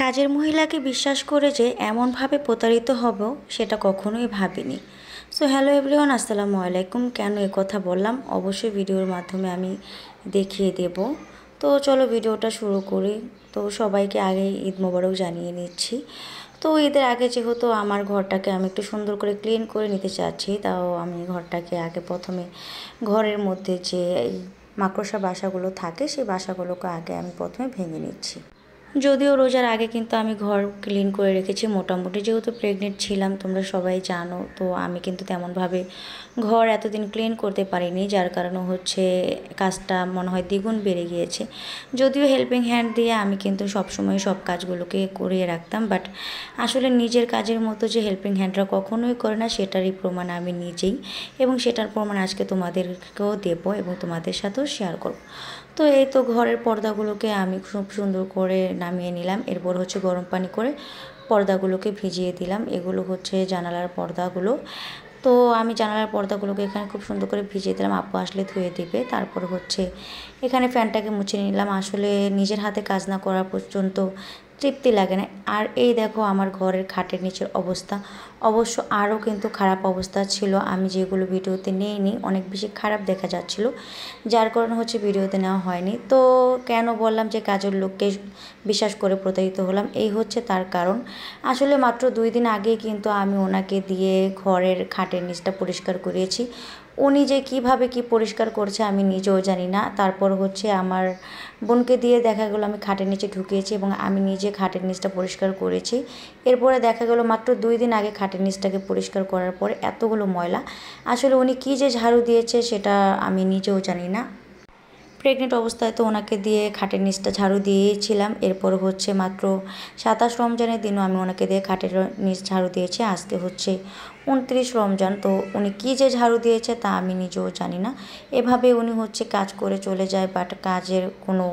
কাজের মহিলাকে বিশ্বাস করে যে এমনভাবে প্রতারিত হব সেটা কখনোই ভাবিনি। সো হ্যালো এভরিওয়ান, আসসালামু আলাইকুম। কেন কথা বললাম অবশ্যই ভিডিওর মাধ্যমে আমি দেখিয়ে দেব। তো চলো ভিডিওটা শুরু করি। তো সবাইকে আগে ঈদ মোবারক জানিয়ে নিচ্ছি। তো ঈদের আগে যেহেতু আমার ঘরটাকে আমি একটু সুন্দর করে ক্লিন করে নিতে চাচ্ছি, তাও আমি ঘরটাকে আগে প্রথমে ঘরের মধ্যে যে মাকড়সা বাসাগুলো থাকে সেই বাসাগুলোকে আগে আমি প্রথমে ভেঙে নিচ্ছি। যদিও রোজার আগে কিন্তু আমি ঘর ক্লিন করে রেখেছি মোটামুটি, যেহেতু প্রেগনেন্ট ছিলাম তোমরা সবাই জানো। তো আমি কিন্তু তেমনভাবে ঘর এতদিন ক্লিন করতে পারিনি, যার কারণে হচ্ছে কাজটা মনে হয় দ্বিগুণ বেড়ে গিয়েছে। যদিও হেল্পিং হ্যান্ড দিয়ে আমি কিন্তু সবসময় সব কাজগুলোকে করিয়ে রাখতাম, বাট আসলে নিজের কাজের মতো যে হেল্পিং হ্যান্ডরা কখনোই করে না সেটারই প্রমাণ আমি নিজেই, এবং সেটার প্রমাণ আজকে তোমাদেরকেও দেবো এবং তোমাদের সাথেও শেয়ার করব। তো এই তো ঘরের পর্দাগুলোকে আমি খুব সুন্দর করে নামিয়ে নিলাম। এরপর হচ্ছে গরম পানি করে পর্দাগুলোকে ভিজিয়ে দিলাম। এগুলো হচ্ছে জানালার পর্দাগুলো। তো আমি জানালার পর্দাগুলোকে এখানে খুব সুন্দর করে ভিজিয়ে দিলাম, আপু আসলে ধুয়ে দিবে। তারপর হচ্ছে এখানে ফ্যানটাকে মুছে নিলাম। আসলে নিজের হাতে কাজ না করা পর্যন্ত তৃপ্তি লাগে না। আর এই দেখো আমার ঘরের খাটের নিচের অবস্থা, অবশ্য আরও কিন্তু খারাপ অবস্থা ছিল। আমি যেগুলো ভিডিওতে নিইনি অনেক বেশি খারাপ দেখা যাচ্ছিল, যার কারণে হচ্ছে ভিডিওতে নেওয়া হয়নি। তো কেন বললাম যে কাজের লোককে বিশ্বাস করে প্রতারিত হলাম, এই হচ্ছে তার কারণ। আসলে মাত্র 2 দিন আগে কিন্তু আমি ওনাকে দিয়ে ঘরের খাটের নিচটা পরিষ্কার করিয়েছি। উনি যে কিভাবে কি পরিষ্কার করছে আমি নিজেও জানি না। তারপর হচ্ছে আমার বোনকে দিয়ে দেখা গেলো আমি খাটের নিচে ঢুকিয়েছি এবং আমি নিজে খাটের নিচটা পরিষ্কার করেছি। এরপরে দেখা গেলো মাত্র 2 দিন আগে খাটের নিচটাকে পরিষ্কার করার পরে এতগুলো ময়লা। আসলে উনি কী যে ঝাড়ু দিয়েছে সেটা আমি নিজেও জানি না। প্রেগনেন্ট অবস্থায় তো ওনাকে দিয়ে খাটের নিচটা ঝাড়ু দিয়েছিলাম। এরপর হচ্ছে মাত্র 27 রমজানের দিনও আমি ওনাকে দিয়ে খাটের নিচ ঝাড়ু দিয়েছি। আজকে হচ্ছে 29 রমজান। তো উনি কী যে ঝাড়ু দিয়েছে তা আমি নিজেও জানি না। এভাবে উনি হচ্ছে কাজ করে চলে যায়, বাট কাজের কোনো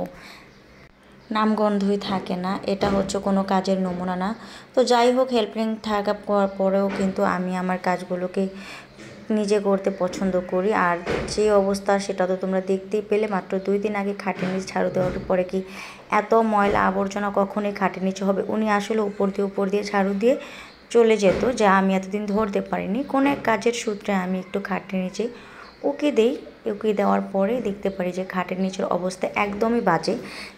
নামগন্ধই থাকে না। এটা হচ্ছে কোনো কাজের নমুনা না। তো যাই হোক, হেল্পিং থাকার পরেও কিন্তু আমি আমার কাজগুলোকে নিজে করতে পছন্দ করি। আর যে অবস্থা সেটা তো তোমরা দেখতেই পেলে। মাত্র 2 দিন আগে খাটের নিচ ঝাড়ু দেওয়ার পরে কি এত ময়লা আবর্জনা কখনোই খাটের নিচে হবে? উনি আসলে উপর দিয়ে ঝাড়ু দিয়ে চলে যেত, যা আমি এতদিন ধরতে পারিনি। কোনো এক কাজের সূত্রে আমি একটু খাটের নিচে ওকে দেওয়ার পরে দেখতে পারি যে খাটের নিচের অবস্থা একদমই বাজে।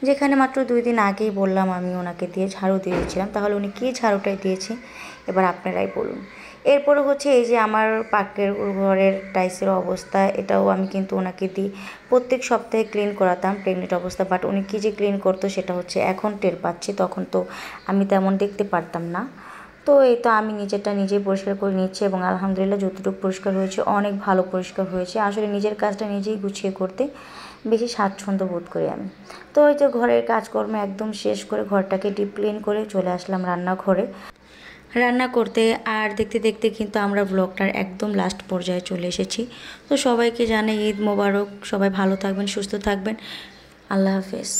যেখানে মাত্র 2 দিন আগেই বললাম আমি ওনাকে দিয়ে ঝাড়ু দিয়েছিলাম, তাহলে উনি কী ঝাড়ুটাই দিয়েছে এবার আপনারাই বলুন। এরপরে হচ্ছে এই যে আমার পাকের ঘরের টাইলসের অবস্থা, এটাও আমি কিন্তু ওনাকে দিই প্রত্যেক সপ্তাহে ক্লিন করাতাম প্রেগনেন্ট অবস্থা। বাট উনি কী যে ক্লিন করতো সেটা হচ্ছে এখন টের পাচ্ছি, তখন তো আমি তেমন দেখতে পারতাম না। তো এই তো আমি নিজেরটা নিজেই পরিষ্কার করে নিচ্ছি এবং আলহামদুলিল্লাহ যতটুকু পরিষ্কার হয়েছে অনেক ভালো পরিষ্কার হয়েছে। আসলে নিজের কাজটা নিজেই গুছিয়ে করতে বেশি স্বাচ্ছন্দ্য বোধ করি আমি। তো এই যে ঘরের কাজকর্ম একদম শেষ করে ঘরটাকে ডিপ ক্লিন করে চলে আসলাম রান্নাঘরে রান্না করতে। আর দেখতে দেখতে কিন্তু আমরা ব্লগটার একদম লাস্ট পর্যায়ে চলে এসেছি। তো সবাইকে জানাই ঈদ মোবারক। সবাই ভালো থাকবেন, সুস্থ থাকবেন। আল্লাহ হাফেজ।